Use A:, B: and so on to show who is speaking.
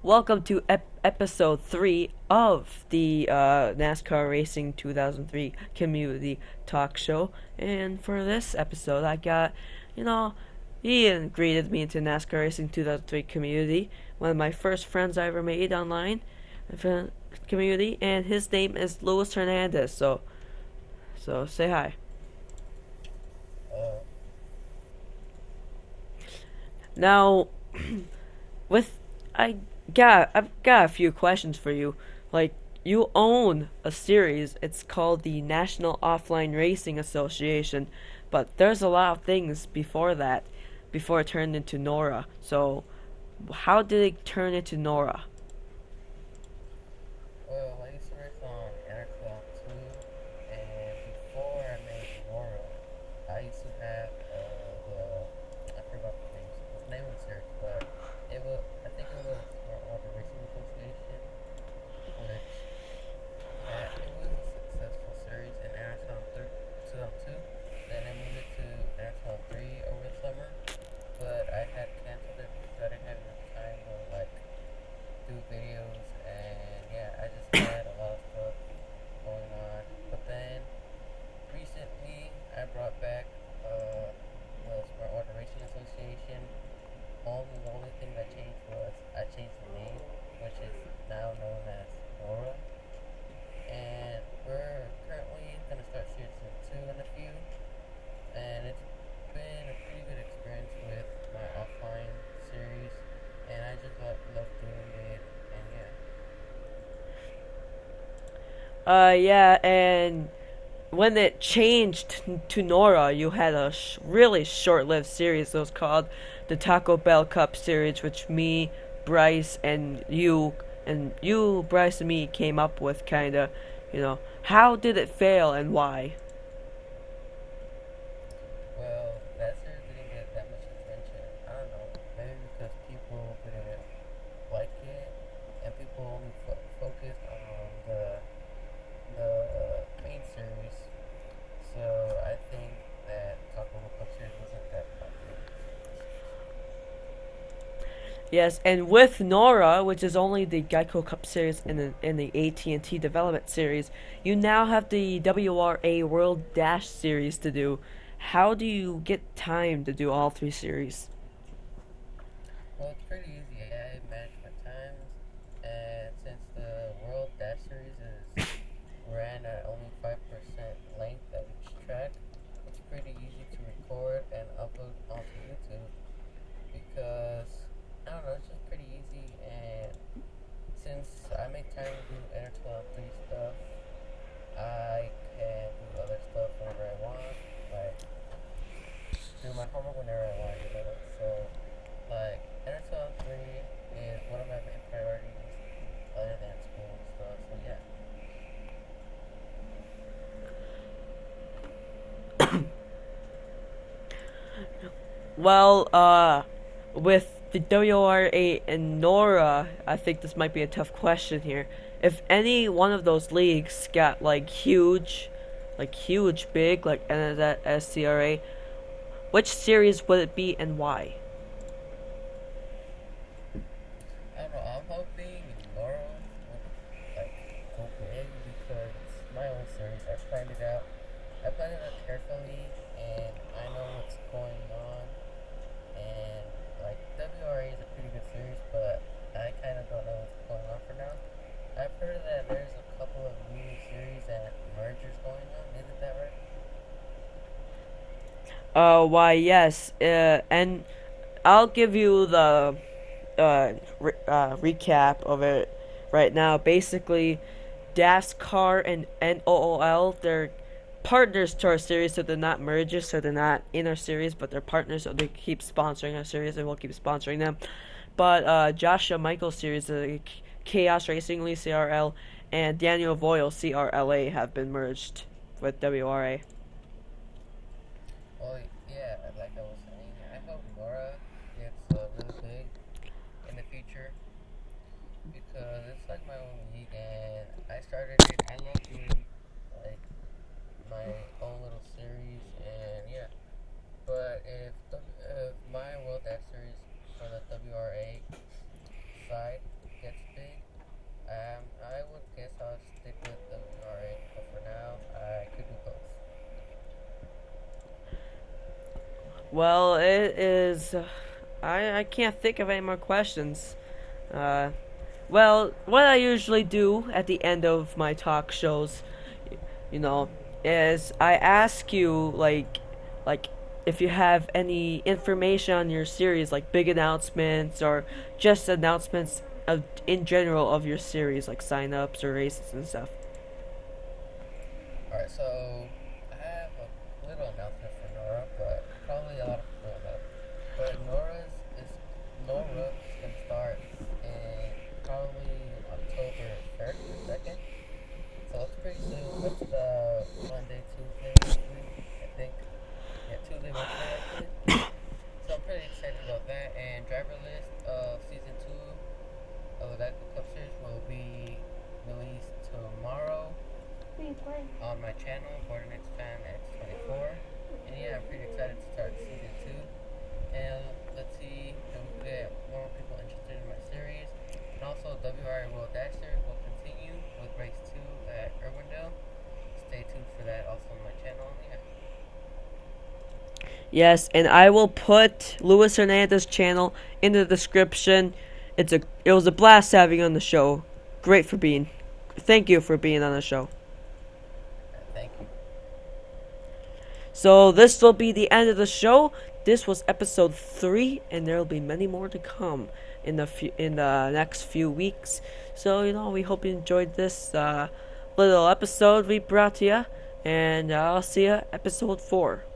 A: Welcome to episode 3 of the NASCAR Racing 2003 Community Talk Show. And for this episode, I got, you know, Ian greeted me into NASCAR Racing 2003 Community, one of my first friends I ever made online community, and his name is Luis Hernandez. So say hi.
B: Uh,
A: Now, with I've got a few questions for you. Like, you own a series. It's called the National Offline Racing Association, but there's a lot of things before that, before it turned into NORA. So how did it turn into NORA?
B: well, I used to race on NR2003, and before I made NORA, I used to have I forgot the name of the series, but I think it was Smart Water Racing Association, which it was a successful series in NR2003, 2002. Then I moved it to NR2003 over the summer, but I had canceled it because I didn't have enough time to do videos, and yeah, I just had a lot of stuff going on. But then recently I brought back the Smart Water Racing Association. The only thing that changed was I changed the name, which is now known as NORA. And we're currently going to start season 2 in a few. And it's been a pretty good experience with my offline series. And I just love doing it. And yeah.
A: Yeah, and when it changed to NORA, you had a really short-lived series. It was called the Taco Bell Cup series, which me, Bryce, and you, Bryce, and me came up with, kind of. How did it fail and why?
B: Well, that series didn't get that much attention. I don't know. Maybe because people didn't like it, and people only focused on the main series. So I think that Taco Bell Club series wasn't that popular.
A: Yes, and with NORA, which is only the Geico Cup series in the AT&T Development series, you now have the WRA World Dash series to do. How do you get time to do all three series?
B: Well, it's pretty easy. I manage my times, and since the World Dash Series is ran at only 5% length at each track, it's pretty easy to record and upload onto YouTube because I don't know, it's just pretty easy. And since I make time to do Enter 12 stuff, I can do other stuff whenever I want, like do my homework whenever I want. So, like, Enter 3 is one of my main priorities other than school and stuff. So, yeah.
A: Well, with the WRA and NORA, I think this might be a tough question here. If any one of those leagues got huge, big, like NSCRA, which series would it be and why?
B: I don't know, I'm hoping Nora would, like, go big because it's my own series. I planned it out. I planned it out carefully, and I know what's going on. And, like, WRA is a pretty good series, but I kind of don't know what's going on for now. I've heard that there's a couple of new series and mergers going on. Isn't that right?
A: Why, yes. And I'll give you the recap of it right now. Basically, DASCAR and NOOL, they're partners to our series, so they're not mergers, so they're not in our series, but they're partners, so they keep sponsoring our series, and we'll keep sponsoring them. But Joshua Michaels series, Chaos Racing League CRL, and Daniel Voyle CRLA have been merged with WRA.
B: Oh, yeah, like I was saying, I hope Nora gets really big in the future because it's like my own league and I started it. I love doing like my own little series and yeah. But if my World Dash Series for the WRA side gets big, I would guess I'll stick with WRA, but for now, I could do both.
A: Well, it is. I can't think of any more questions. Uh, well, what I usually do at the end of my talk shows, you know, is I ask you like if you have any information on your series, like big announcements or just announcements of in general of your series, like sign-ups or races and stuff.
B: Alright, so I have a little announcement for NORA, but probably a lot of people don't know. But NORA is going to start in probably October 1st or 2nd. So it's pretty soon. That's the Monday, Tuesday next week, I think. Yeah, Tuesday, Wednesday actually. So I'm pretty excited about that. And driver list of season 2 of the Geico Cup Series will be released tomorrow on my channel, Bordernex Fan X24. And yeah, I'm pretty excited to start season 2. And let's see if we can get more people interested in my series. And also, WRI World Dash Series will continue with race 2 at Irwindale. Stay tuned for that also on my channel. Yeah.
A: Yes, and I will put Luis Hernandez's channel in the description. It was a blast having you on the show. Great for being. Thank you for being on the show.
B: Thank you.
A: So this will be the end of the show. This was episode 3, and there will be many more to come in the next few weeks. So we hope you enjoyed this little episode we brought to you, and I'll see you episode 4.